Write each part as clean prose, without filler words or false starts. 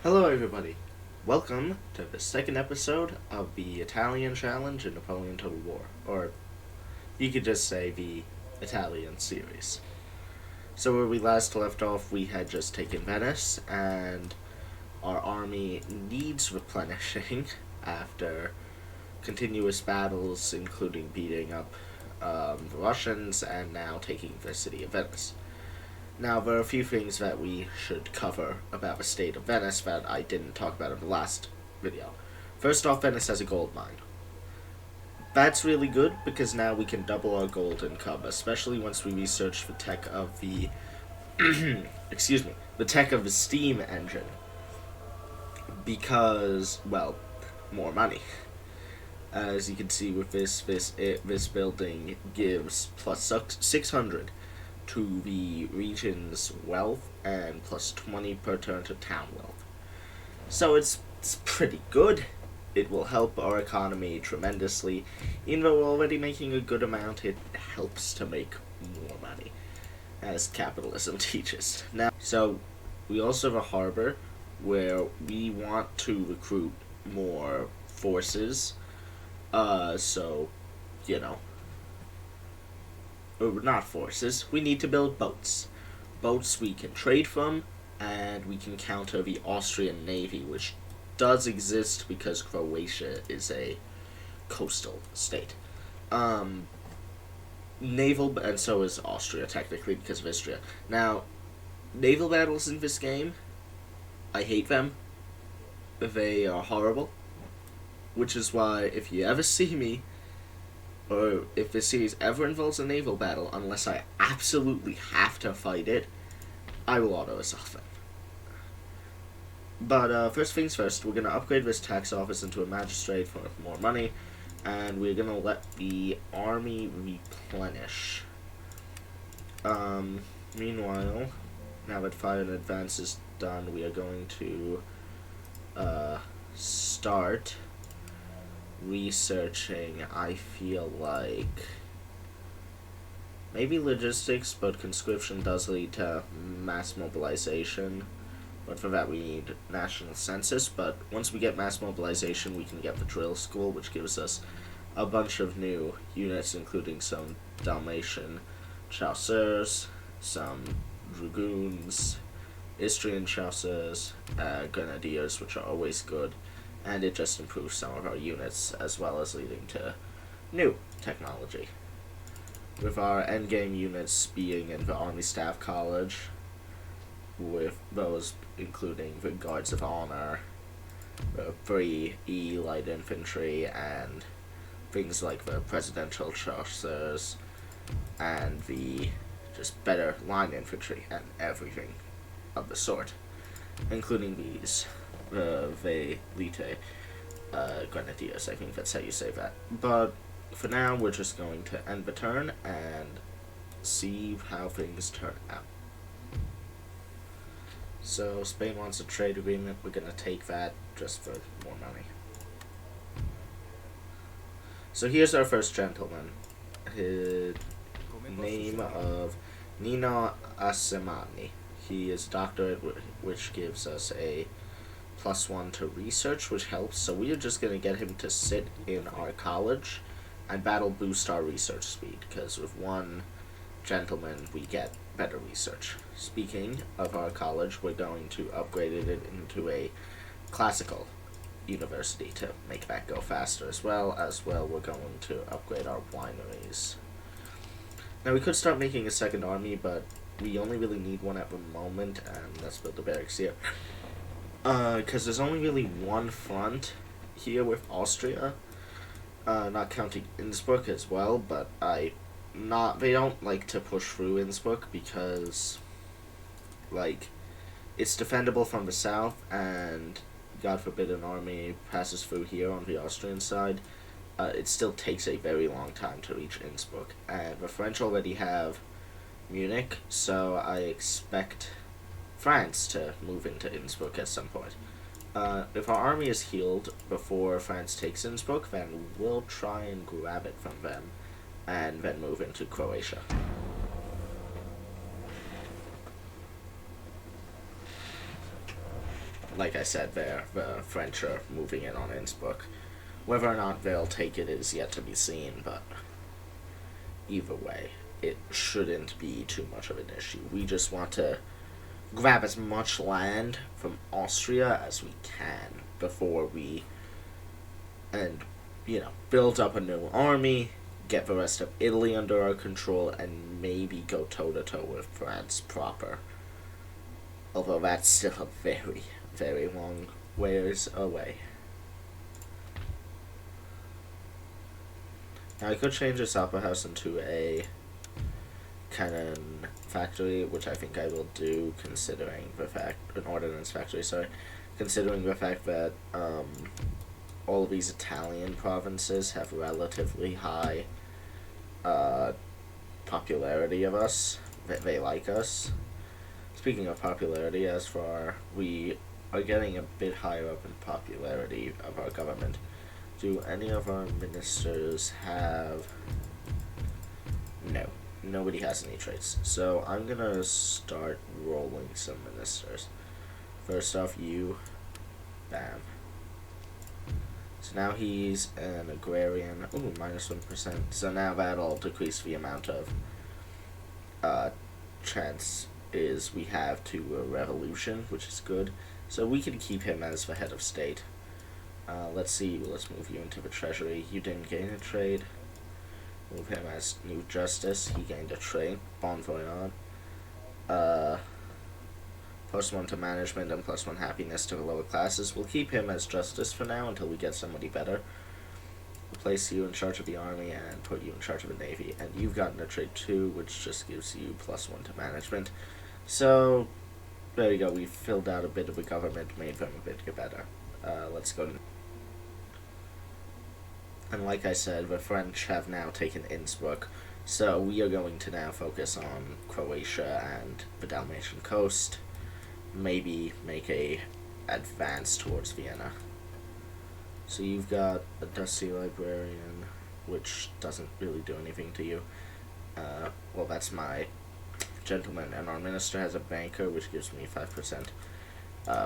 Hello, everybody. Welcome to the second episode of the Italian Challenge in Napoleon Total War, or you could just say the Italian series. So, where we last left off, we had just taken Venice, and our army needs replenishing after continuous battles, including beating up the Russians and now taking the city of Venice. Now, there are a few things that we should cover about the state of Venice that I didn't talk about in the last video. First off, Venice has a gold mine. That's really good because now we can double our gold income, especially once we research the tech of the the tech of the steam engine. Because, well, more money. As you can see with this building gives plus 600 to the region's wealth and plus 20 per turn to town wealth. So it's pretty good. It will help our economy tremendously. Even though we're already making a good amount, it helps to make more money, as capitalism teaches. Now, so we also have a harbor where we want to recruit more forces. So, you know, or not forces, we need to build boats. Boats we can trade from, and we can counter the Austrian navy, which does exist because Croatia is a coastal state. Naval, and so is Austria, technically, because of Istria. Now, naval battles in this game, I hate them. They are horrible. Which is why, if you ever see me, or if this series ever involves a naval battle, unless I absolutely have to fight it, I will auto-assault them. But first things first, we're going to upgrade this tax office into a magistrate for more money, and we're going to let the army replenish. Meanwhile, now that fire in advance is done, we are going to start researching, I feel like, maybe logistics, but conscription does lead to mass mobilization. But for that we need national census, but once we get mass mobilization we can get the drill school, which gives us a bunch of new units, including some Dalmatian chasseurs, some dragoons, Austrian chasseurs, grenadiers, which are always good, and it just improves some of our units, as well as leading to new technology. With our endgame units being in the Army Staff College, with those including the Guards of Honor, the 3E Light Infantry, and things like the Presidential Chasseurs, and the just better line infantry, and everything of the sort, including these Velite Grenadiers, I think that's how you say that. But for now, we're just going to end the turn and see how things turn out. So, Spain wants a trade agreement. We're going to take that just for more money. So here's our first gentleman. His name of Nino Assemani. He is doctorate, which gives us a +1 to research, which helps. So we are just going to get him to sit in our college and battle boost our research speed, because with one gentleman we get better research. Speaking of our college, we're going to upgrade it into a classical university to make that go faster as well. We're going to upgrade our wineries. Now we could start making a second army, but we only really need one at the moment, and let's build the barracks here. Because there's only really one front here with Austria, not counting Innsbruck as well, but they don't like to push through Innsbruck because, like, it's defendable from the south, and God forbid an army passes through here on the Austrian side, it still takes a very long time to reach Innsbruck, and the French already have Munich, so I expect France to move into Innsbruck at some point. If our army is healed before France takes Innsbruck, then we'll try and grab it from them, and then move into Croatia. like I said, the French are moving in on Innsbruck. Whether or not they'll take it is yet to be seen, but either way, it shouldn't be too much of an issue. We just want to grab as much land from Austria as we can before we, and, build up a new army, get the rest of Italy under our control, and maybe go toe-to-toe with France proper. Although that's still a very, very long ways away. Now I could change this opera house into a cannon factory, which I think I will do, considering the fact, an ordnance factory, sorry, considering the fact that all of these Italian provinces have relatively high popularity of us, that they like us. Speaking of popularity, we are getting a bit higher up in popularity of our government. Do any of our ministers have... No. Nobody has any traits. So I'm gonna start rolling some ministers. First off, you. Bam. So now he's an agrarian. Ooh, minus 1%. So now that'll decrease the amount of chance is we have to a revolution, which is good. So we can keep him as the head of state. Let's see, let's move you into the treasury. You didn't gain a trade. Move him as new justice. He gained a trade. Bon voyant. +1 to management and +1 happiness to the lower classes. We'll keep him as justice for now until we get somebody better. We'll place you in charge of the army and put you in charge of the navy. And you've gotten a trade too, which just gives you +1 to management. So, there you go. We've filled out a bit of the government, made them a bit better. Let's go to... And like I said, the French have now taken Innsbruck, so we are going to now focus on Croatia and the Dalmatian coast. Maybe make a advance towards Vienna. So you've got a dusty librarian, which doesn't really do anything to you. Well, that's my gentleman, and our minister has a banker, which gives me 5%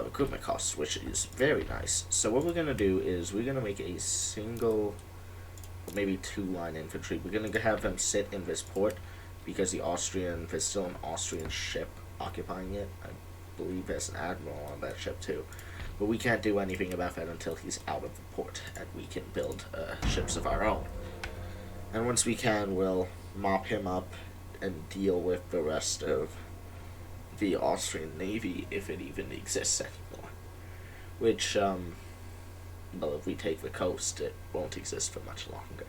recruitment costs, which is very nice. So what we're going to do is we're going to make a single, maybe 2-line infantry. We're going to have them sit in this port because there's still an Austrian ship occupying it. I believe there's an admiral on that ship too. But we can't do anything about that until he's out of the port and we can build ships of our own. And once we can, we'll mop him up and deal with the rest of the Austrian navy, if it even exists anymore. Which, well, if we take the coast, it won't exist for much longer.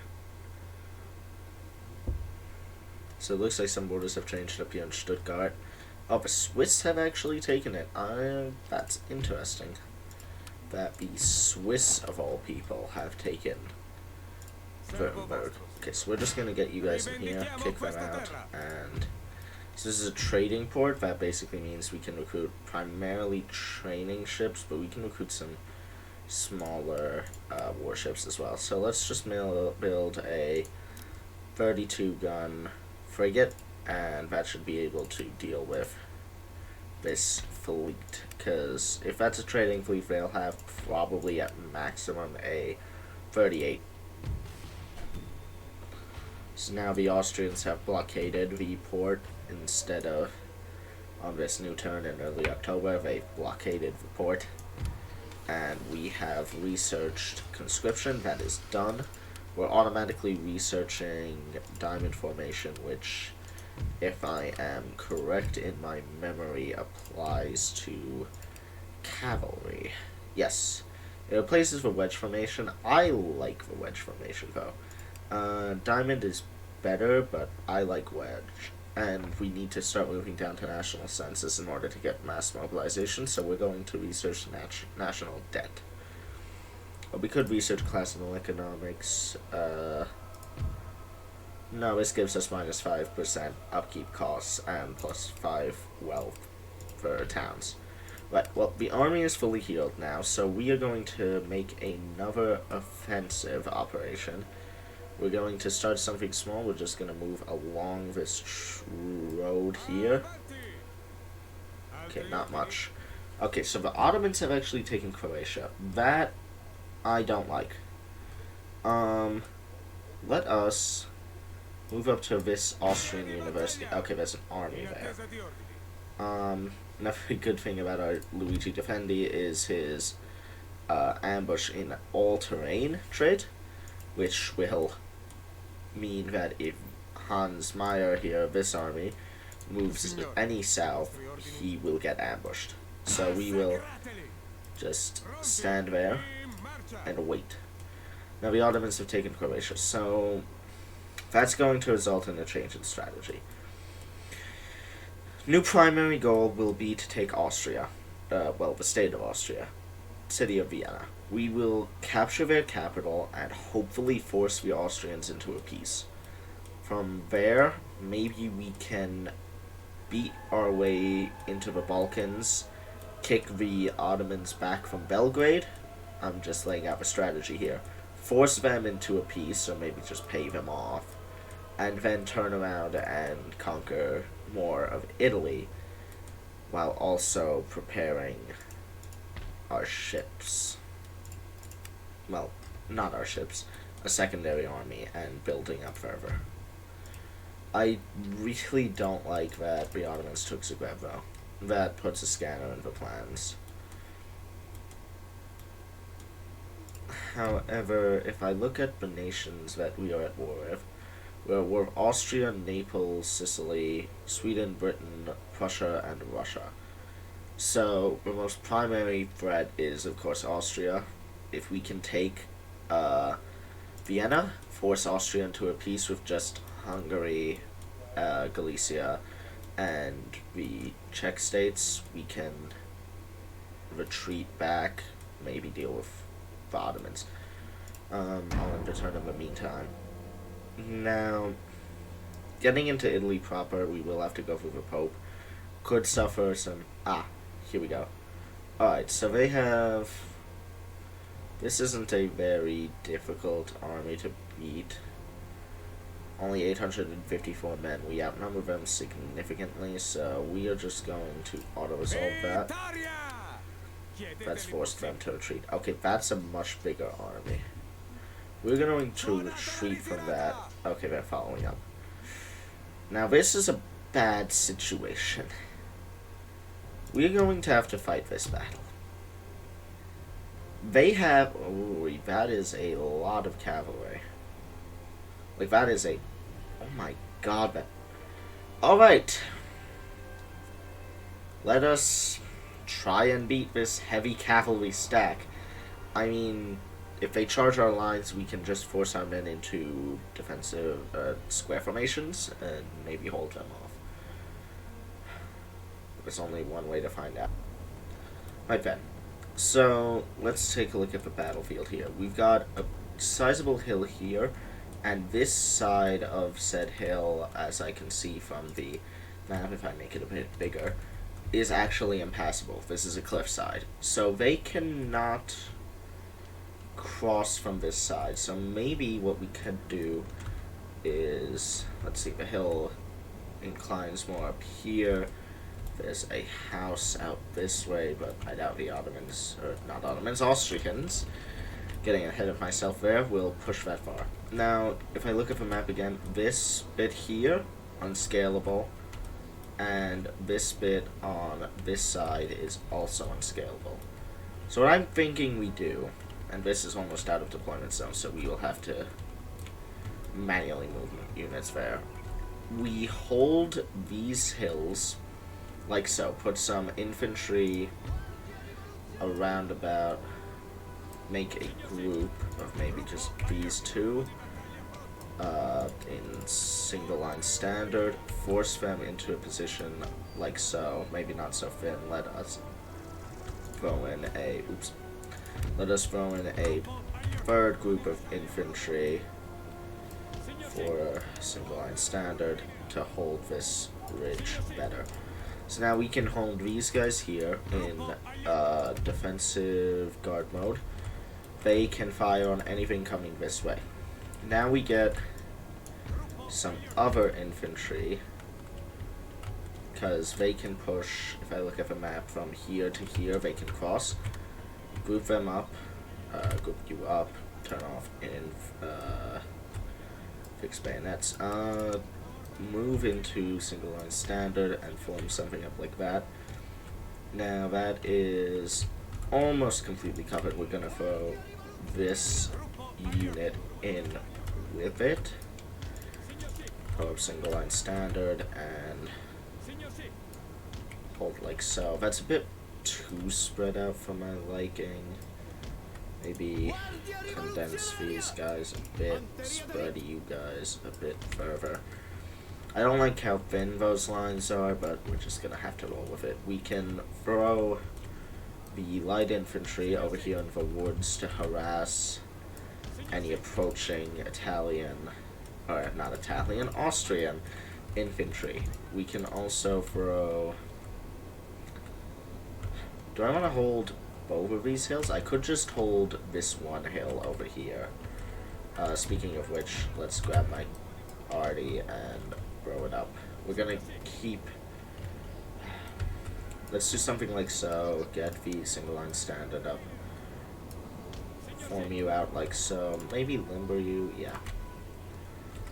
So it looks like some borders have changed up here in Stuttgart. Oh, the Swiss have actually taken it. That's interesting. That the Swiss, of all people, have taken Württemberg. Okay, so we're just going to get you guys in here, kick them out, and... So this is a trading port. That basically means we can recruit primarily training ships, but we can recruit some smaller warships as well. So let's just build a 32-gun frigate, and that should be able to deal with this fleet. Because if that's a trading fleet, they'll have probably at maximum a 38. So now the Austrians have blockaded the port. Instead of, on this new turn in early October, they blockaded the port. And we have researched conscription. That is done. We're automatically researching diamond formation, which, if I am correct in my memory, applies to cavalry. Yes. It replaces the wedge formation. I like the wedge formation, though. Diamond is better, but I like wedge. And we need to start moving down to national census in order to get mass mobilization, so we're going to research national debt. But we could research classical economics. No, this gives us minus 5% upkeep costs and plus 5 wealth for towns. Right, well, the army is fully healed now, so we are going to make another offensive operation. We're going to start something small. We're just going to move along this road here. Okay, not much. Okay, so the Ottomans have actually taken Croatia. That I don't like. Let us move up to this Austrian university. Okay, there's an army there. Another good thing about our Luigi Defendi is his ambush in all-terrain trait, which will mean that if Hans Meyer here, this army, moves any south, he will get ambushed. So we will just stand there and wait. Now the Ottomans have taken Croatia, so that's going to result in a change in strategy. New primary goal will be to take Austria, well, the state of Austria, city of Vienna. We will capture their capital and hopefully force the Austrians into a peace. From there, maybe we can beat our way into the Balkans, kick the Ottomans back from Belgrade. I'm just laying out a strategy here. Force them into a peace, or maybe just pay them off, and then turn around and conquer more of Italy, while also preparing our ships. Well, not our ships, a secondary army, and building up further. I really don't like that the Ottomans took Zagreb, though. That puts a scanner in the plans. However, if I look at the nations that we are at war with, we're at war with Austria, Naples, Sicily, Sweden, Britain, Prussia, and Russia. So, the most primary threat is, of course, Austria. If we can take Vienna, force Austria into a peace with just Hungary, Galicia, and the Czech states, we can retreat back, maybe deal with the Ottomans. I'll return in the meantime. Now, getting into Italy proper, we will have to go through the Pope. Could suffer some... here we go. Alright, so they have... This isn't a very difficult army to beat. Only 854 men. We outnumber them significantly, so we are just going to auto-resolve that. Let's force them to retreat. Okay, that's a much bigger army. We're going to retreat from that. Okay, they're following up. Now, this is a bad situation. We're going to have to fight this battle. They have... Ooh, that is a lot of cavalry. Like, that is a... Oh my god, that... Alright. Let us try and beat this heavy cavalry stack. I mean, if they charge our lines, we can just force our men into defensive square formations and maybe hold them off. There's only one way to find out. Right then. So, let's take a look at the battlefield here. We've got a sizable hill here, and this side of said hill, as I can see from the map, if I make it a bit bigger, is actually impassable. This is a cliffside. So they cannot cross from this side. So maybe what we could do is, let's see, the hill inclines more up here. There's a house out this way, but I doubt the Ottomans, or not Ottomans, Austrians, getting ahead of myself there, will push that far. Now, if I look at the map again, this bit here, unscalable, and this bit on this side is also unscalable. So what I'm thinking we do, and this is almost out of deployment zone, so we will have to manually move units there. We hold these hills like so. Put some infantry around about, make a group of maybe just these two in single line standard, force them into a position like so, maybe not so thin. Let us throw in a third group of infantry for single line standard to hold this ridge better. So now we can hold these guys here in defensive guard mode. They can fire on anything coming this way. Now we get some other infantry because they can push, if I look at the map, from here to here, they can cross, group them up, group you up, turn off, and fix bayonets, move into single line standard and form something up like that. Now that is almost completely covered. We're gonna throw this unit in with it. Throw up single line standard and hold like so. That's a bit too spread out for my liking. Maybe condense these guys a bit, spread you guys a bit further. I don't like how thin those lines are, but we're just gonna have to roll with it. We can throw the light infantry over here in the woods to harass any approaching Italian, or not Italian, Austrian infantry. We can also throw... Do I want to hold both of these hills? I could just hold this one hill over here. Speaking of which, let's grab my arty and throw it up. We're gonna keep... Let's do something like so. Get the single line standard up. Form you out like so. Maybe limber you. Yeah.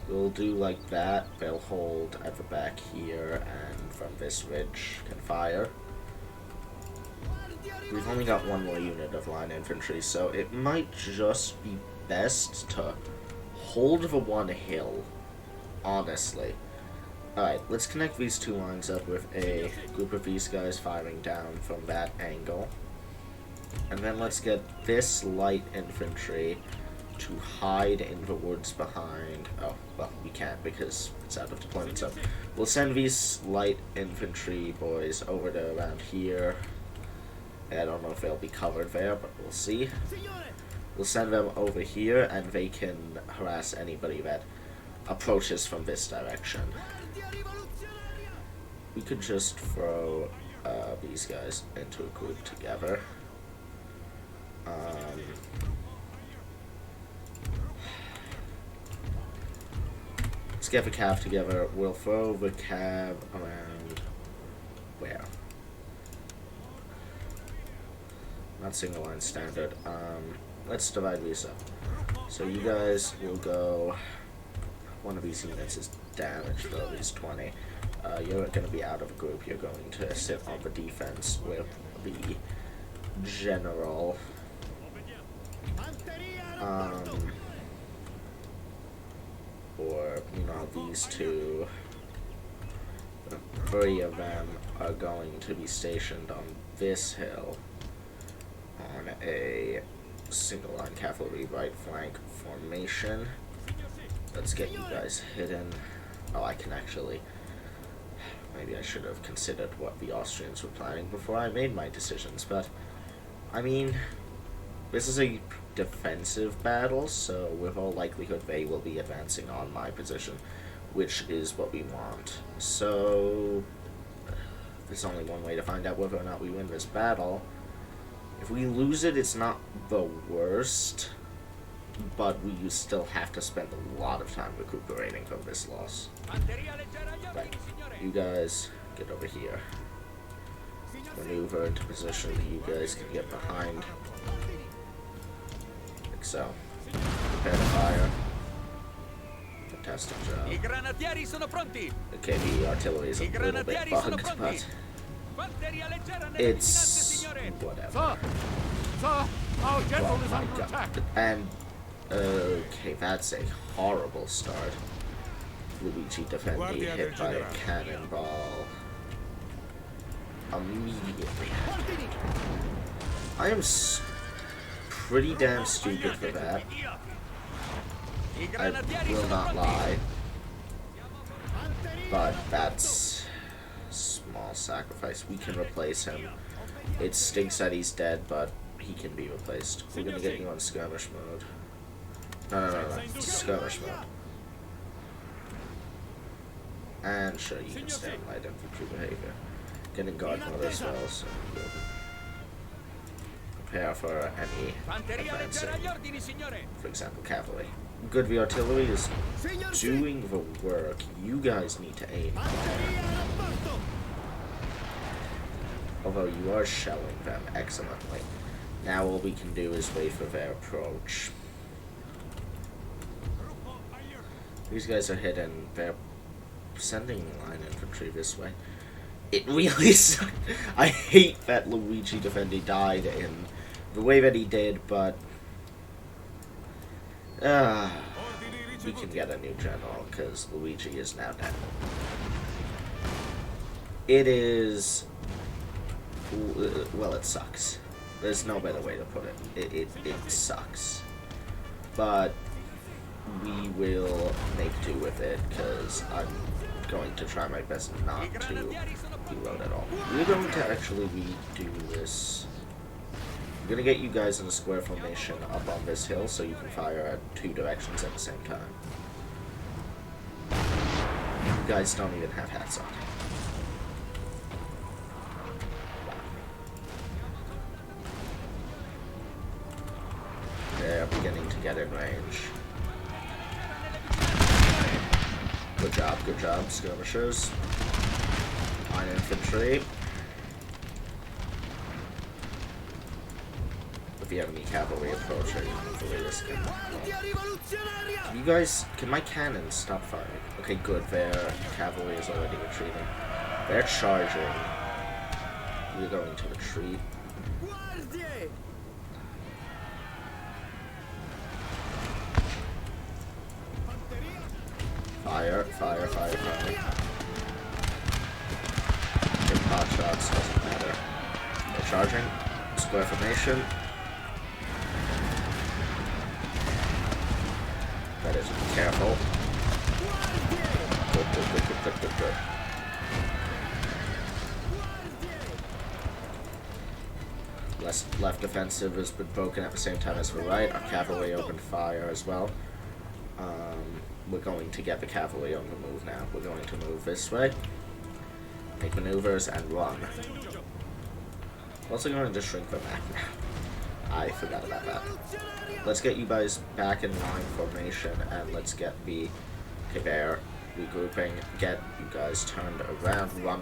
We'll do like that. They'll hold at the back here, and from this ridge can fire. We've only got one more unit of line infantry, so it might just be best to hold the one hill, honestly. Alright, let's connect these two lines up with a group of these guys firing down from that angle. And then let's get this light infantry to hide in the woods behind... Oh, well, we can't because it's out of deployment zone. We'll send these light infantry boys over to around here. I don't know if they'll be covered there, but we'll see. We'll send them over here, and they can harass anybody that approaches from this direction. We could just throw these guys into a group together. Let's get the cav together. We'll throw the cav around... Where? Not single line standard. Let's divide these up. So you guys will go... One of these units is damaged, though. He's 20. You're going to be out of a group. You're going to sit on the defense with the general. Or, you know, these two, 3 of them are going to be stationed on this hill on a single line cavalry right flank formation. Let's get you guys hidden. Oh, I can actually... Maybe I should have considered what the Austrians were planning before I made my decisions, but... I mean, this is a defensive battle, so with all likelihood they will be advancing on my position, which is what we want. So... There's only one way to find out whether or not we win this battle. If we lose it, it's not the worst, but we still have to spend a lot of time recuperating from this loss. Right, you guys get over here. Maneuver into position. You guys can get behind. Like so. Prepare to fire. Fantastic job. Okay, the artillery is a little bit bugged, but it's whatever. Oh my god. And okay, that's a horrible start. Luigi defending hit by a cannonball immediately. I am pretty damn stupid for that. I will not lie. But that's small sacrifice. We can replace him. It stinks that he's dead, but he can be replaced. We're gonna get you on skirmish mode. No. Skirmish mode. And sure, you can stay on light infantry behavior. Getting guard mode as well, so we'll prepare for any advancing, for example, cavalry. Good, the artillery is doing the work. You guys need to aim. although you are shelling them excellently. Now all we can do is wait for their approach. These guys are hidden. They're sending line infantry this way. It really sucked. I hate that Luigi Defendi died in the way that he did, but we can get a new general because Luigi is now dead. It is, well, it sucks. There's no better way to put it. It sucks. But we will make do with it because I'm going to try my best not to reload at all. We're going to actually redo this. I'm going to get you guys in a square formation up on this hill so you can fire at 2 directions at the same time. You guys don't even have hats on. They're beginning to get in range. Good job, skirmishers. Line infantry. With the enemy cavalry approaching, hopefully this can you guys, can my cannons stop firing? Okay, good, their cavalry is already retreating. They're charging. We're going to retreat. Fire. Take pot shots, doesn't matter. They're charging. Square formation. That is careful. Good. Left defensive has been broken at the same time as the right. Our cavalry opened fire as well. We're going to get the cavalry on the move now. We're going to move this way, make maneuvers, and run. We're also going to shrink the map now. I forgot about that. Let's get you guys back in line formation, and let's get the... Okay, there. Regrouping. Get you guys turned around. Run.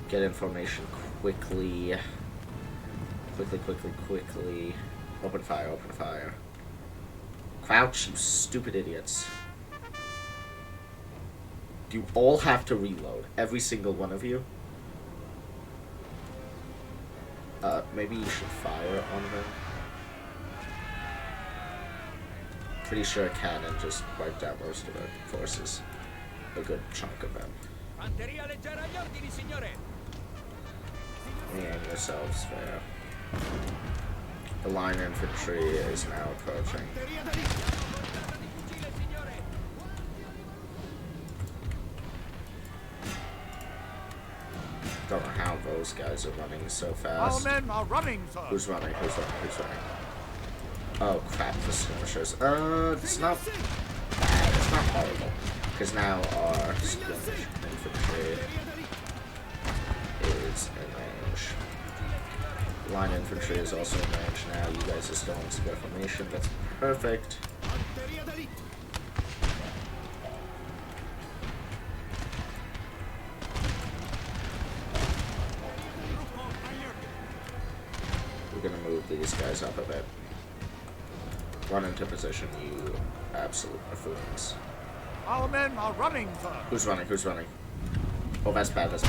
Get in formation quickly. Quickly. Open fire. Crouch, you stupid idiots. Do you all have to reload? Every single one of you? Maybe you should fire on them. Pretty sure a cannon just wiped out most of their forces. A good chunk of them. Aim yourselves there. The line infantry is now approaching. Don't know how those guys are running so fast. Our men are running, sir. Who's running? Oh crap, the skirmishers. It's not bad. It's not horrible. Because now our skirmish infantry is in range. Line infantry is also in range now. You guys are still in square formation. That's perfect. We're gonna move these guys up a bit. Run into position, you absolute buffoons. Our men are running, sir. Who's running? Oh, that's bad. That's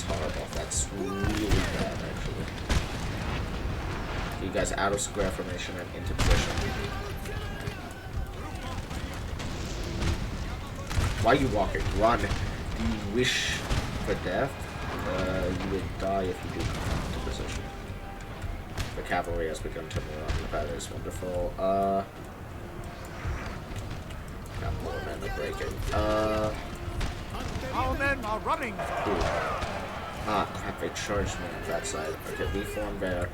horrible. That's really bad, actually. You guys out of square formation and into position. Why are you walking? Run. Do you wish for death? You would die if you do not come into position. The cavalry has begun to move on. That is wonderful. Got more men are breaking. Our men are running. Ooh. Ah, crap, they charged me on that side. Okay, reform there.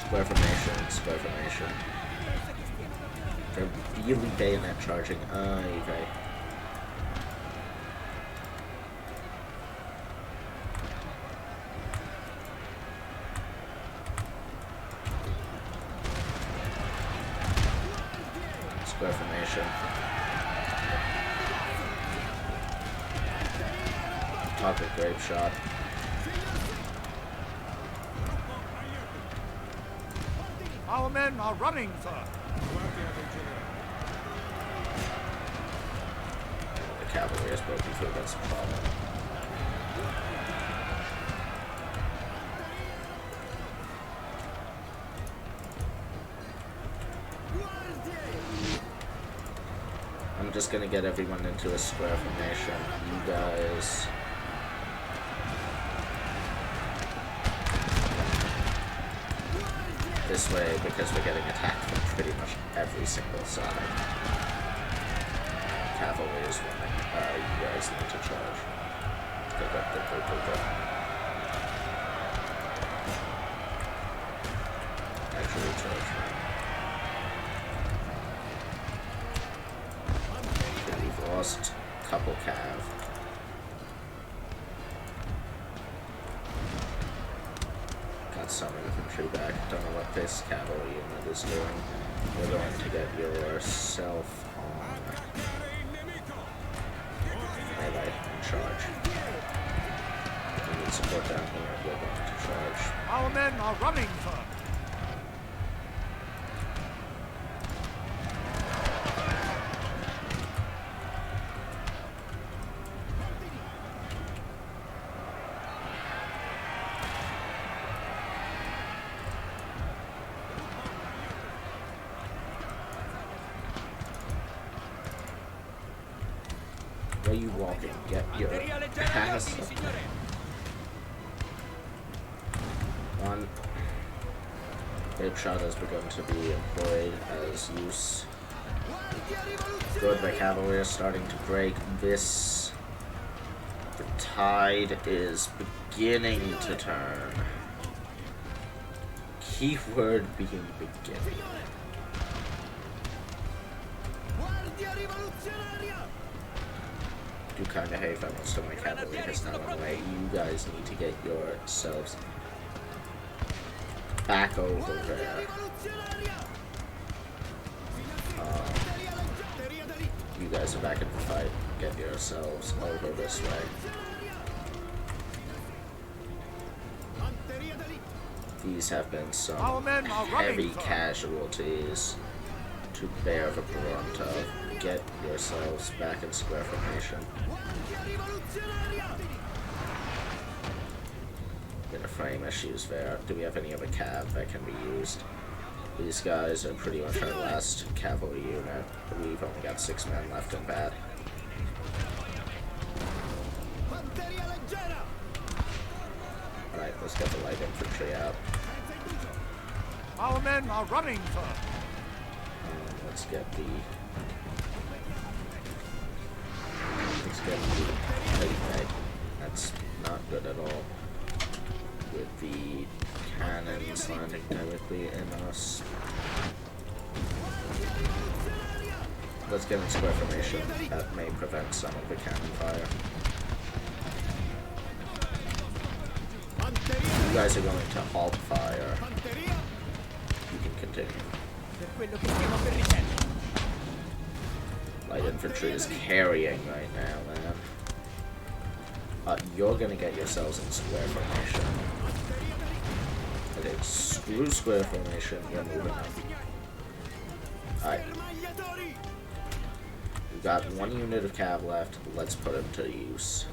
Square formation. They're really bayonet charging. Okay. Square formation. Pocket grape shot. Our men are running, sir. The cavalry has broken through against the problem. I'm just gonna get everyone into a square formation. You guys... this way, because we're getting attacked from pretty much every single side. Cavalry is running. You guys need to charge. Go. Actually, charge. Okay, we've lost a couple cav. Got some infantry back. Don't know what this cavalry unit is doing. We're going to get yourself on melee and charge. We need support down here. We're going to charge. Our men are running, sir. Where are you walking? Get your ass up. One. Grape shot has begun to be employed as use. Good, the cavalry is starting to break. The tide is beginning to turn. Keyword being beginning. Do kind of hate most of my cavalry has now run away. You guys need to get yourselves back over there. You guys are back in the fight. Get yourselves over this way. These have been some heavy casualties to bear the brunt of. Get yourselves back in square formation. Bit of frame issues there. Do we have any other cav that can be used? These guys are pretty much our last cavalry unit. We've only got 6 men left in bat. Alright, let's get the light infantry out. Our men are running, sir. And let's get the light. That's not good at all. With the cannons landing directly in us. Let's get in square formation. That may prevent some of the cannon fire. You guys are going to halt fire. You can continue. Light infantry is carrying right now, man. You're gonna get yourselves in square formation. Okay, screw square formation, you're moving up. Alright. We've got 1 unit of cav left, let's put him to use.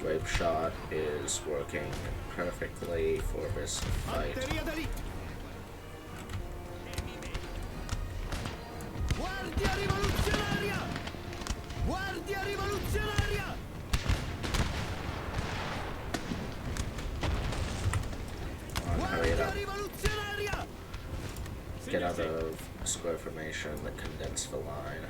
Grape shot is working perfectly for this fight. Hurry it up. Get out of square formation and condense the line.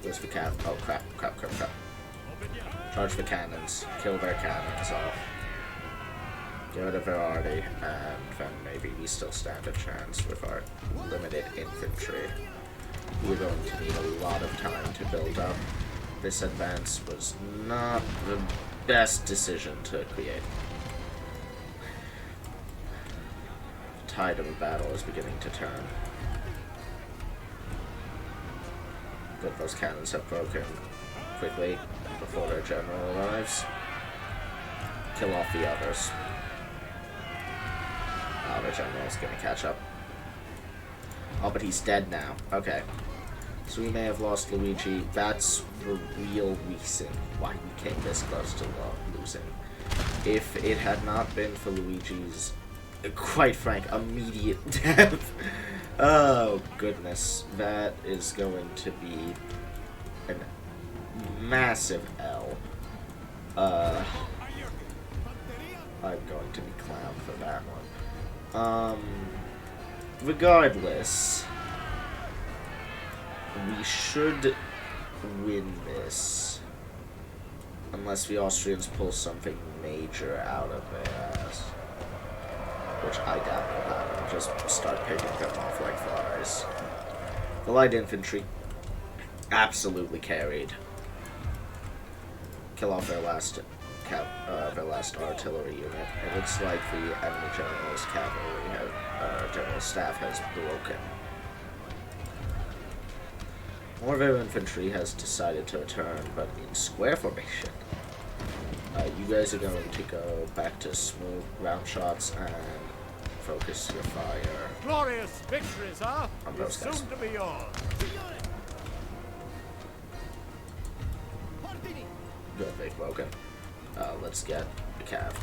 Where's the cap? Oh crap. Charge the cannons. Kill their cannons off. Get rid of their arty, and then maybe we still stand a chance with our limited infantry. We're going to need a lot of time to build up. This advance was not the best decision to create. tide of the battle is beginning to turn. Good, those cannons have broken quickly before their general arrives. Kill off the others. Oh, their general's gonna catch up. Oh, but he's dead now. Okay. So we may have lost Luigi. That's the real reason why we came this close to losing. If it had not been for Luigi's, quite frank, immediate death. Oh, goodness. That is going to be a massive L. I'm going to be clowned for that one. Regardless, we should win this. Unless the Austrians pull something major out of their ass. Which I doubt will happen. Just start picking them off like flies. The light infantry absolutely carried. Kill off their last artillery unit. It looks like the enemy general's cavalry general staff has broken. More of their infantry has decided to return, but in square formation. You guys are going to go back to smooth round shots and focus your fire. Glorious victory, sir, On those is guys. soon to be yours. Good, they've broken. Let's get the cav.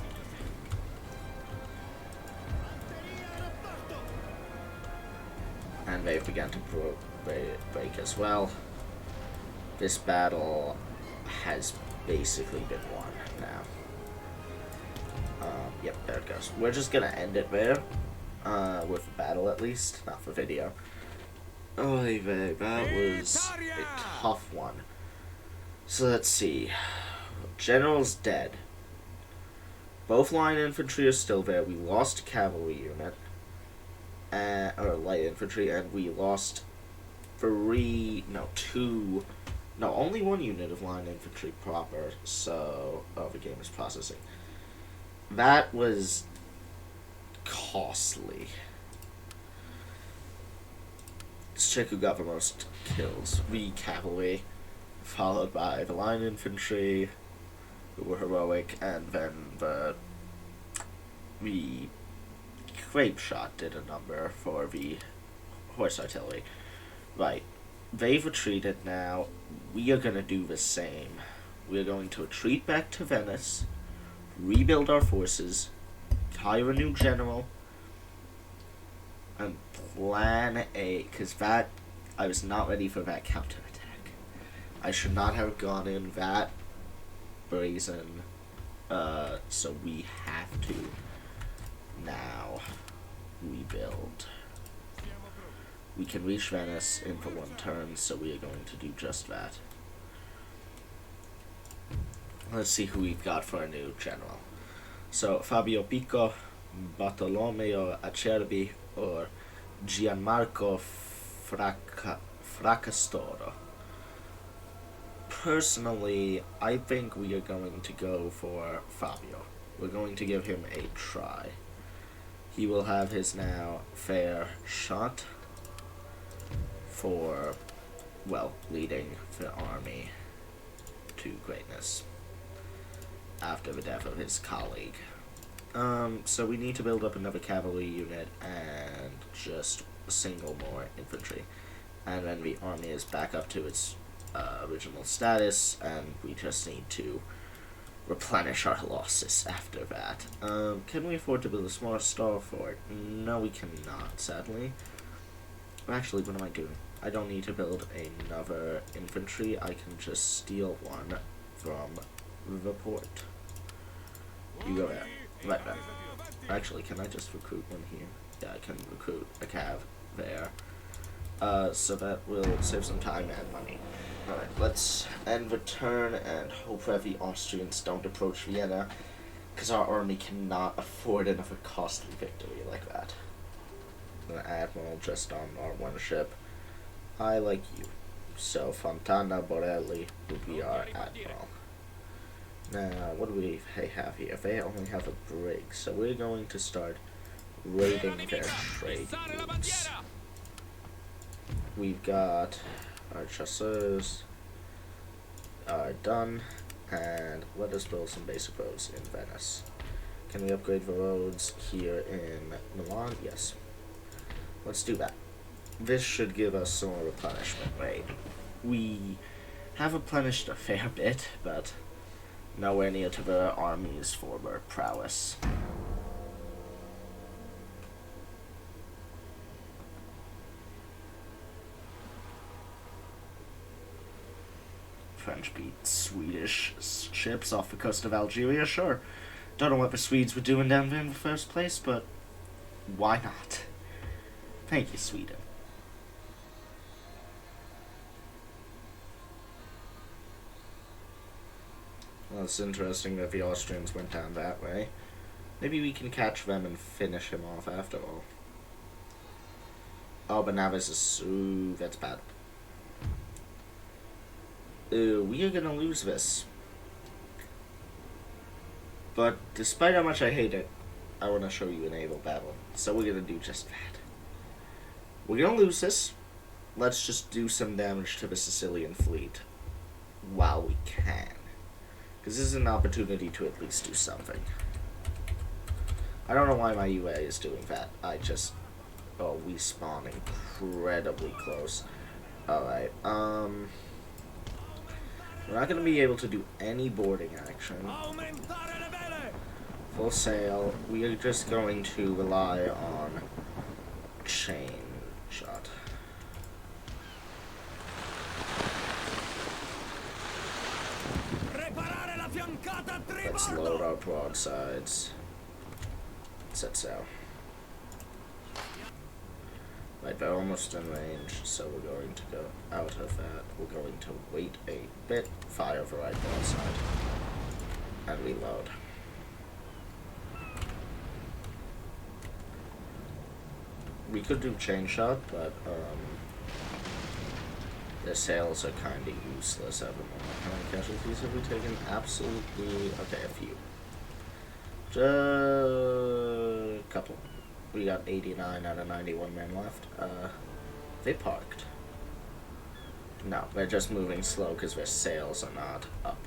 And they've begun to break as well. This battle has basically been won now. Yep, there it goes. We're just gonna end it there. With the battle at least, not for video. Oy vey, that was a tough one. So let's see. General's dead. Both line infantry are still there. We lost a cavalry unit. Or light infantry, and we lost only one unit of line infantry proper, so, the game is processing. That was costly. Let's check who got the most kills. The cavalry, followed by the line infantry, who were heroic, and then the grape shot did a number for the horse artillery. Right. They've retreated now. We are going to do the same. We are going to retreat back to Venice, rebuild our forces, hire a new general, and plan a... Because I was not ready for that counterattack. I should not have gone in that brazen. So we have to now rebuild. We can reach Venice in for one turn, so we are going to do just that. Let's see who we've got for our new general. So, Fabio Pico, Bartolomeo Acerbi, or Gianmarco Fracastoro. Personally, I think we are going to go for Fabio. We're going to give him a try. He will have his now fair shot for, well, leading the army to greatness after the death of his colleague. So we need to build up another cavalry unit and just a single more infantry. And then the army is back up to its original status, and we just need to replenish our losses after that. Can we afford to build a smaller star fort? No, we cannot, sadly. Actually, what am I doing? I don't need to build another infantry. I can just steal one from the port. You go there. Right back. Actually, can I just recruit one here? Yeah, I can recruit a cav there. So that will save some time and money. Alright, let's end the turn and hope that the Austrians don't approach Vienna, because our army cannot afford another costly victory like that. An admiral just on our one ship. I like you. So Fontana Borelli would be our admiral. Now, what do we have here? They only have a brig, so we're going to start raiding their trade routes. We've got our chasseurs are done, and let us build some basic roads in Venice. Can we upgrade the roads here in Milan? Yes. Let's do that. This should give us some more replenishment rate. We have replenished a fair bit, but nowhere near to the army's former prowess. French beat Swedish ships off the coast of Algeria, sure. Don't know what the Swedes were doing down there in the first place, but why not? Thank you, Sweden. Well, it's interesting that the Austrians went down that way. Maybe we can catch them and finish him off after all. Oh, but now this is... Ooh, that's bad. We are gonna lose this. But despite how much I hate it, I want to show you a naval battle. So we're gonna do just that. We're gonna lose this. Let's just do some damage to the Sicilian fleet while we can. Because this is an opportunity to at least do something. I don't know why my UA is doing that. I just... Oh, we spawn incredibly close. Alright, we're not going to be able to do any boarding action. Full sail. We are just going to rely on chain shot. Let's load our broadsides. Set sail. Right, they're almost in range, so we're going to go out of that. We're going to wait a bit, fire the right broadside, and reload. We could do chain shot, but the sails are kind of useless at the moment. How many casualties have we taken? Absolutely, okay, a few. Just a couple. We got 89 out of 91 men left. They parked. No, they're just moving slow because their sails are not up.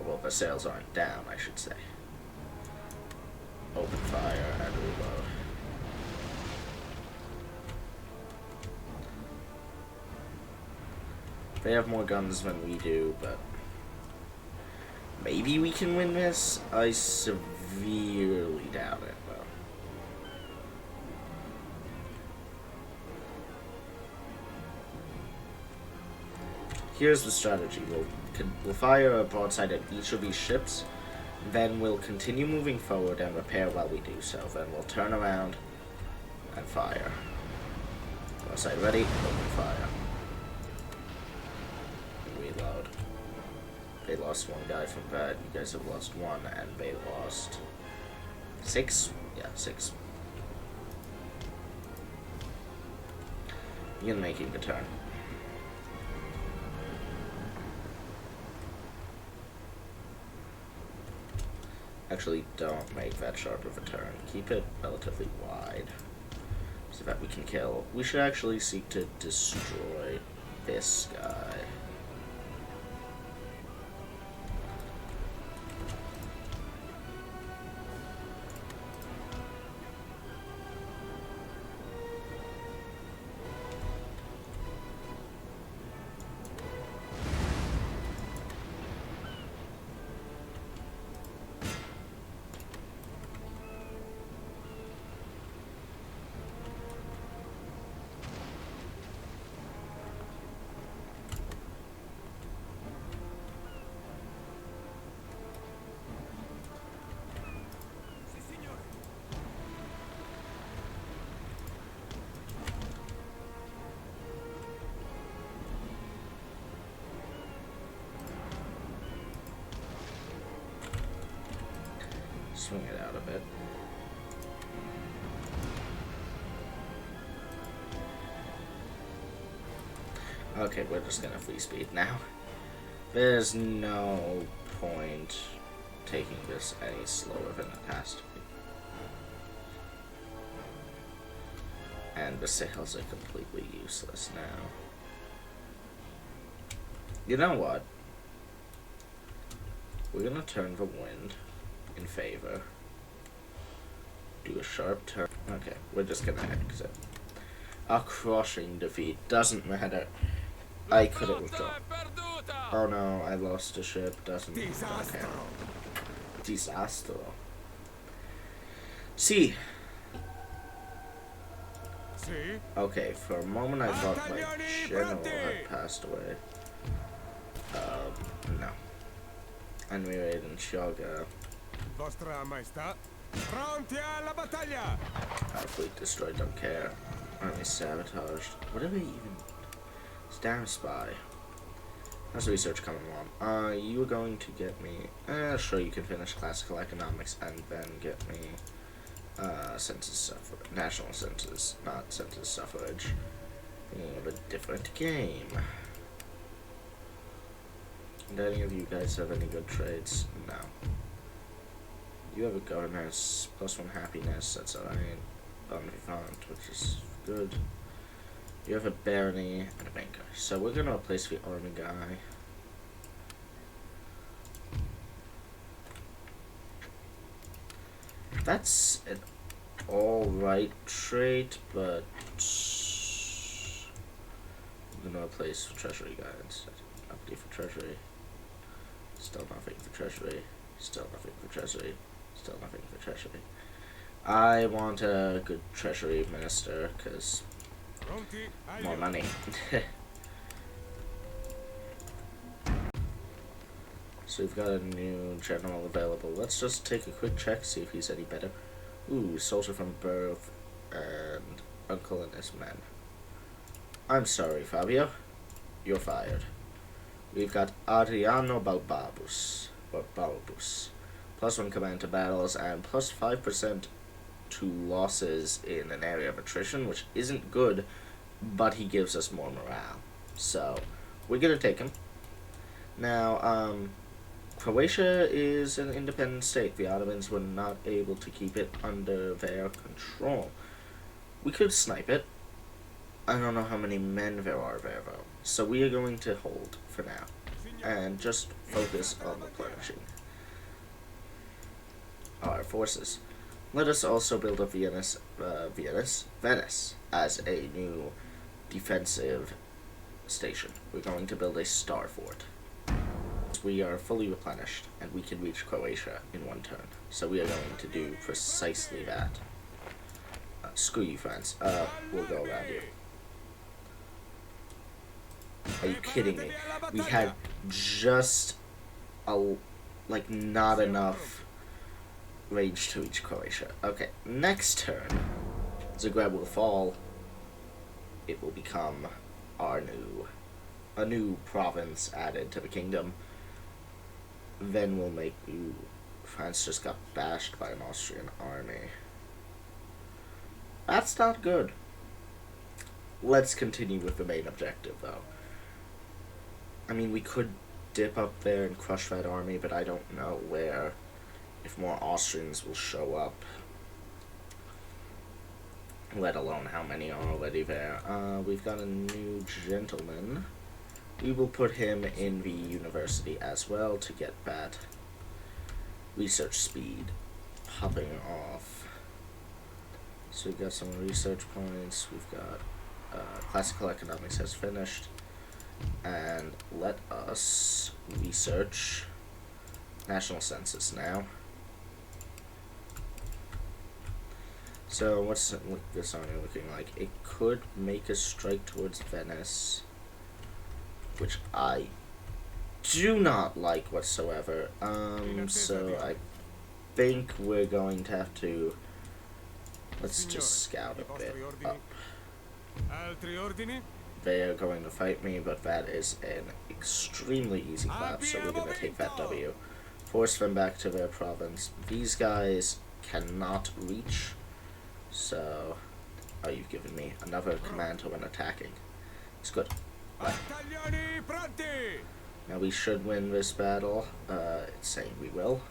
Well, their sails aren't down, I should say. Open fire and reload. They have more guns than we do, but maybe we can win this? I severely doubt it, though. Here's the strategy. We'll fire a broadside at each of these ships, then we'll continue moving forward and repair while we do so. Then we'll turn around and fire. Broadside ready, open fire. Reload. They lost one guy from that. You guys have lost one, and they lost 6? Yeah, 6. Begin making the turn. Actually, don't make that sharp of a turn. Keep it relatively wide so that we can kill. We should actually seek to destroy this guy. Swing it out a bit. Okay, we're just gonna free speed now. There's no point taking this any slower than it has to be. And the sails are completely useless now. You know what? We're gonna turn the wind in favor. Do a sharp turn. Okay, we're just gonna exit. A crushing defeat. Doesn't matter. I couldn't withdraw. Oh no, I lost a ship. Doesn't okay. Disastro. See. Okay, for a moment I thought my general had passed away. No. And we were in Shioga. Vostra Maestà, pronti alla battaglia! Our fleet destroyed, don't care. Army sabotaged. What are they even? Damn spy. How's research coming along? You were going to get me. Sure, you can finish classical economics and then get me census suffrage, national census, not census suffrage. A different game. Do any of you guys have any good trades? No. You have a governor's +1 happiness, that's alright. Bon vivant, which is good. You have a barony and a banker. So we're gonna replace the army guy. That's an alright trait, but I'm gonna replace the treasury guy instead. Update for treasury. Still nothing for treasury. Still nothing for treasury. Still nothing for treasury. I want a good treasury minister, because more money. So we've got a new general available. Let's just take a quick check, see if he's any better. Ooh, soldier from birth and uncle and his men. I'm sorry, Fabio. You're fired. We've got Adriano Balbabus. +1 command to battles and +5% to losses in an area of attrition, which isn't good, but he gives us more morale. So, we're gonna take him. Now, Croatia is an independent state. The Ottomans were not able to keep it under their control. We could snipe it. I don't know how many men there are there, though. So we are going to hold for now and just focus on replenishing our forces. Let us also build up Venice as a new defensive station. We're going to build a star fort. We are fully replenished and we can reach Croatia in one turn. So we are going to do precisely that. Screw you, France. We'll go around you. Are you kidding me? We had just not enough range to reach Croatia. Okay, next turn, Zagreb will fall. It will become a new province added to the kingdom. Then we'll make France just got bashed by an Austrian army. That's not good. Let's continue with the main objective, though. I mean, we could dip up there and crush that army, but I don't know if more Austrians will show up. Let alone how many are already there. We've got a new gentleman. We will put him in the university as well to get that research speed popping off. So we've got some research points. We've got classical economics has finished. And let us research national census now. So what's this army looking like? It could make a strike towards Venice, which I do not like whatsoever. So I think we're going to have to, let's just scout a bit up. They are going to fight me, but that is an extremely easy clap, so we're going to take that W. Force them back to their province. These guys cannot reach, so you've given me another command to when attacking. It's good. Right. Now we should win this battle. It's saying we will.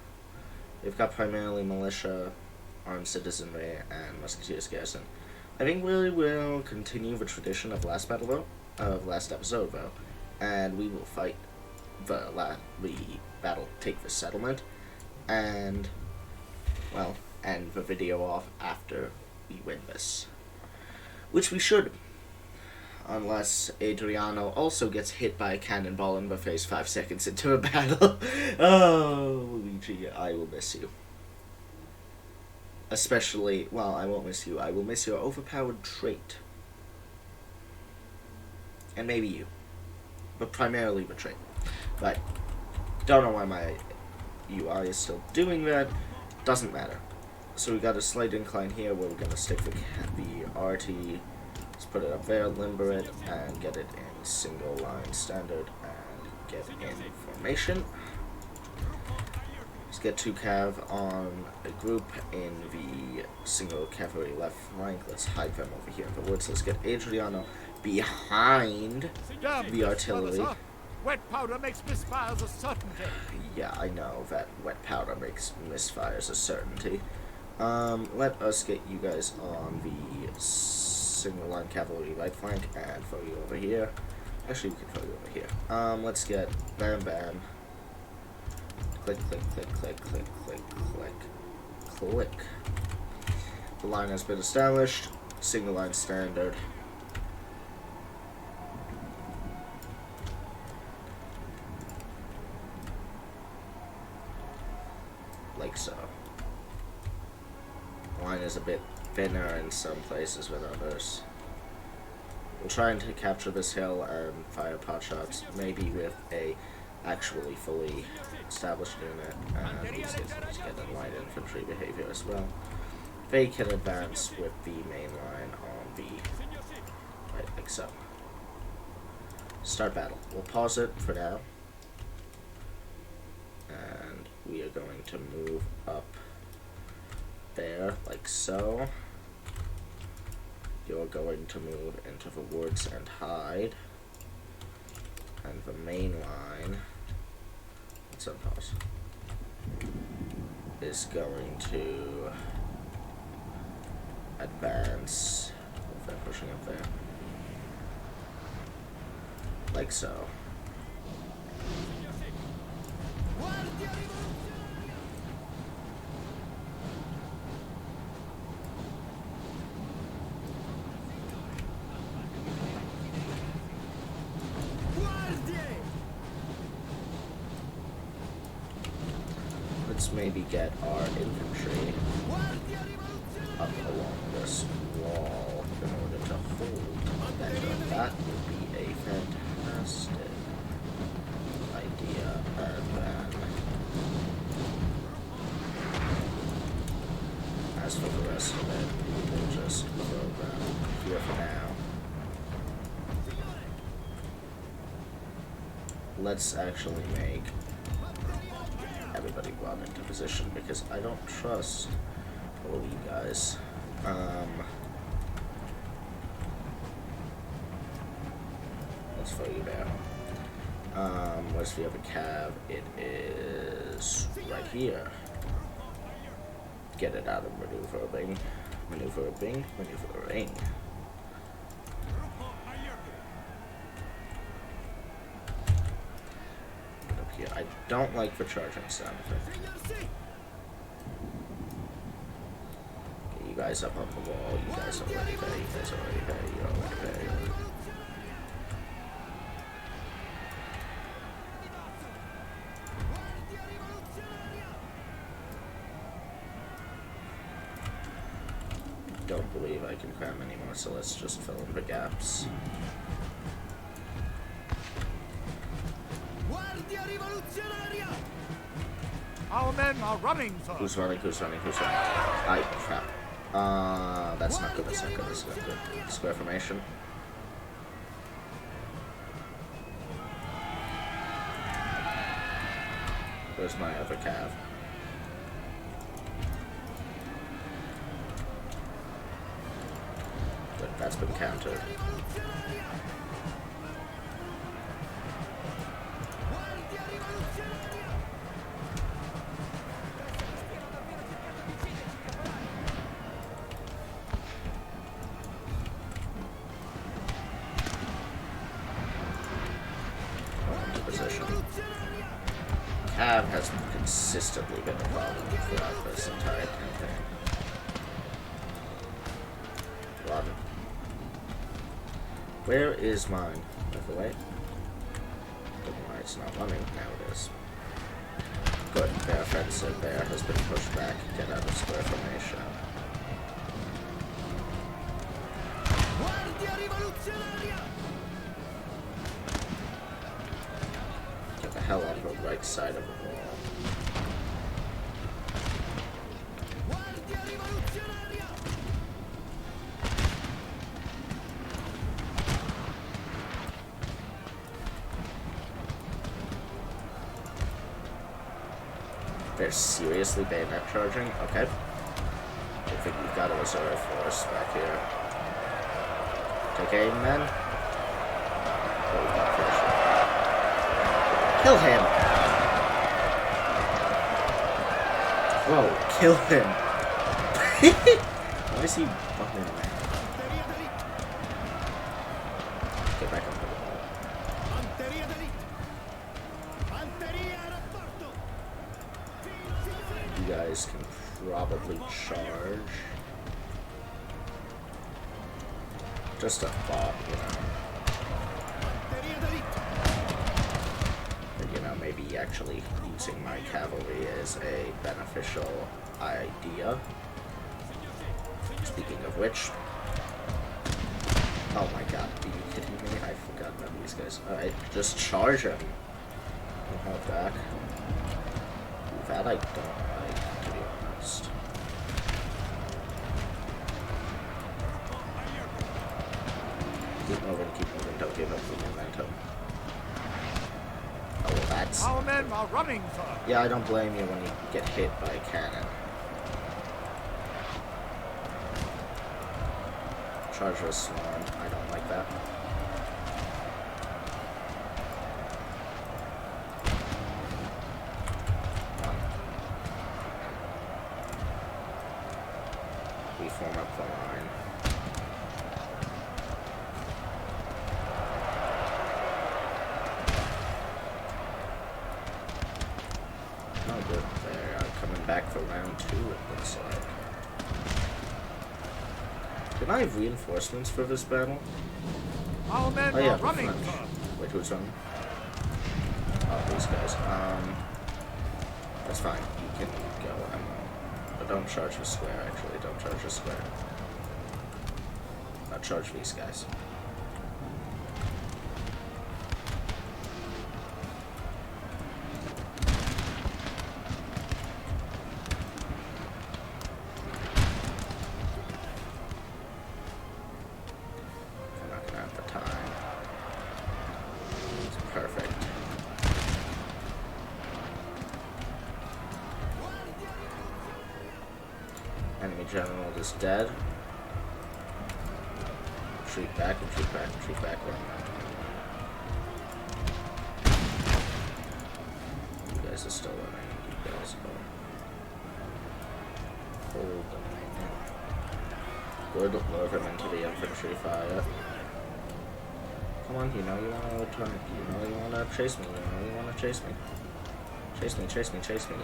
We've got primarily militia, armed citizenry, and musketeers garrison. I think we will continue the tradition of last episode though, and we will fight the battle, take the settlement, and well, end the video off after we win this, which we should, unless Adriano also gets hit by a cannonball in the face 5 seconds into a battle. Oh, Luigi, I will miss you. Especially, well, I won't miss you. I will miss your overpowered trait. And maybe you. But primarily the trait. But, don't know why my UI is still doing that. Doesn't matter. So we got a slight incline here where we're going to stick the RT. Let's put it up there, limber it, and get it in single line standard, and get in formation. Let's get 2 cav on a group in the single cavalry left flank. Let's hide them over here in the woods. Let's get Adriano behind the artillery. Wet powder makes misfires a certainty. Yeah, I know that wet powder makes misfires a certainty. Let us get you guys on the single line cavalry right flank and throw you over here. Actually, we can throw you over here. Let's get bam bam. Click, click, click, click, click, click, click, click. The line has been established. Single line standard. Like so. The line is a bit thinner in some places than others. We'll try and capture this hill and fire pot shots, maybe with a actually fully established unit, and let's get a light infantry behavior as well. They can advance with the main line on the right, like so. Start battle. We'll pause it for now, and we are going to move up there, like so. You're going to move into the woods and hide. And the main line, let's unpause, is going to advance. If they're pushing up there. Like so. Let's maybe get our infantry up along this wall in order to hold that. That would be a fantastic idea. And then, as for the rest of it, we will just throw them here for now. Let's actually make everybody run into position, because I don't trust all of you guys. Let's throw you there. Where's the other cav? It is right here. Get it out of maneuvering. Maneuvering. Maneuvering. Here. I don't like the charging sound effect. Get you guys up on the wall. You guys already there. You guys already there. You're already there. Don't believe I can cram anymore, so let's just fill in the gaps. Our men are running, sir. Who's running? Who's running? Who's running? Aye, crap. That's not good. That's not good. That's not good. Square formation. Where's my other cav? Good, that's been countered. cav has consistently been a problem throughout this entire campaign. Run. Where is mine? Move away. Don't know why it's not running. Now it is. Good. Their offensive there has been pushed back. Get out of square formation. Get the hell off the right side of the wall. They're seriously bayonet charging? Okay. I think we've got a reserve force back here. Take aim, men. Oh, we got finished. Kill him! Whoa, kill him! Why is he running away? Get back up to the wall. You guys can probably charge. Just a thought, you know. But, you know, maybe actually using my cavalry is a beneficial idea. Speaking of which. Oh my god, are you kidding me? I forgot about these guys. Alright, just charge him. We'll have back. That I don't like, to be honest. Keep moving, don't give up the momentum. Oh, well, that's... Our men are running, sir. Yeah, I don't blame you when you get hit by a cannon. Charge was swarm. I don't like that. We form up the line. Oh, good. They're coming back for round 2, it looks like. Can I have reinforcements for this battle? Our men Oh yeah, are running, French. sir. Wait, who's running? Oh, these guys. That's fine. You can go, Emma. But don't charge the square, actually. Don't charge the square. Not charge these guys. I'm not gonna have the time. It's perfect. Enemy general is dead. Retreat back, retreat back, retreat back. Run. You guys are still running. You guys are. Hold the line. Good, lure him into the infantry fire. Come on, you know you want to return. You know you want to chase me. You know you want to chase me. Chase me, chase me, chase me.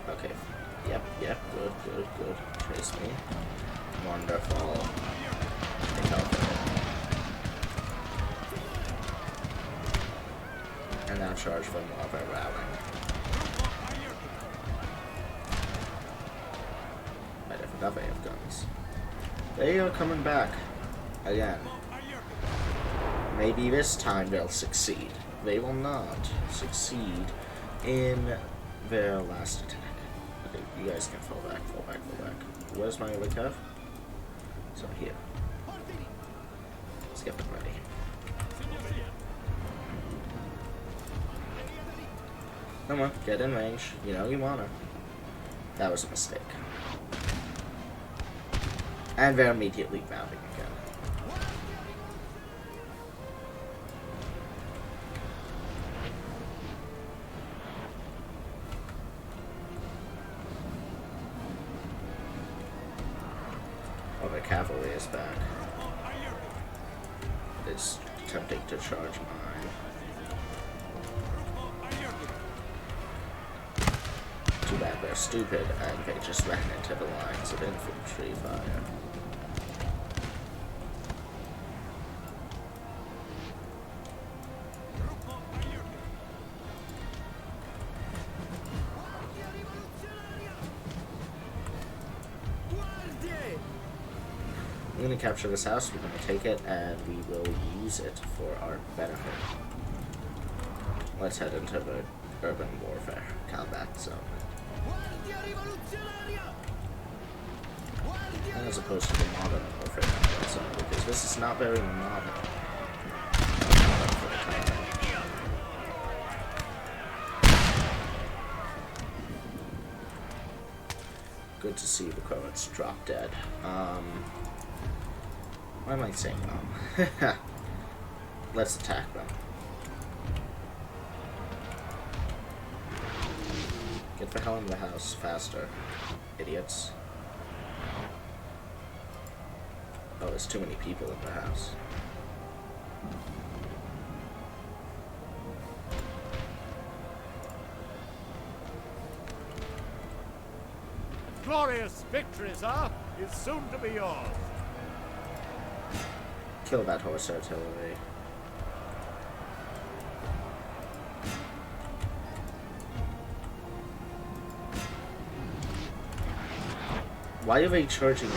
Okay. Yep, good. Chase me. Wonderful. Take out there. And now charge them while they're rallying. I forgot they have guns. They are coming back. Again. Maybe this time they'll succeed. They will not succeed in their last attack. Okay, you guys can fall back. Where's my other cav? So here. Let's get them ready. Come on, get in range. You know you wanna. That was a mistake. And they're immediately mounting again. Oh, the cavalry is back. It's attempting to charge mine. they're stupid and they just ran into the lines of infantry fire. I'm going to capture this house, we're going to take it, and we will use it for our benefit. Let's head into the urban warfare combat zone. As opposed to the modern warfare combat zone, because this is not very modern. Good to see the Croats drop dead. Why am I saying let's attack them. Get the hell in the house faster, idiots. Oh, there's too many people in the house. Glorious victory, sir, is soon to be yours. Kill that horse artillery. Why are they charging?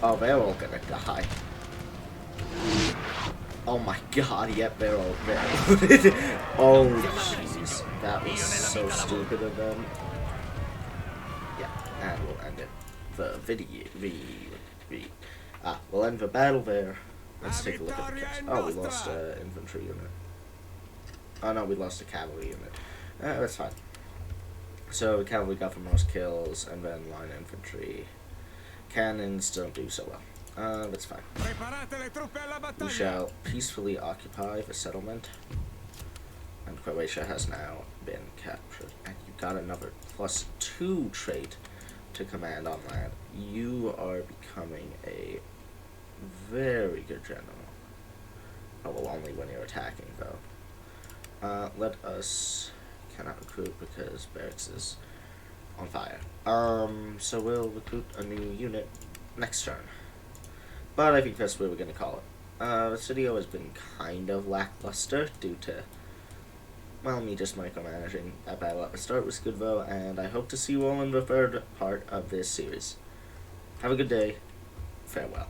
Oh, they're all gonna die. Oh my god, yep, they're all dead. Oh, jeez. That was so stupid of them. Yeah, and we'll end it. The video. We'll end the battle there. Let's take a look at the cast. Oh, we lost an infantry unit. Oh no, we lost a cavalry unit. That's fine. So the cavalry got the most kills, and then line infantry. Cannons don't do so well. That's fine. We shall peacefully occupy the settlement. And Croatia has now been captured. And you got another +2 trait to command on land. You are becoming a very good general. Oh, well, only when you're attacking, though. Let us... cannot recruit because barracks is on fire. So we'll recruit a new unit next turn. But I think that's where we're going to call it. This video has been kind of lackluster due to, well, me just micromanaging. That battle at the start was good, though, and I hope to see you all in the third part of this series. Have a good day. Farewell.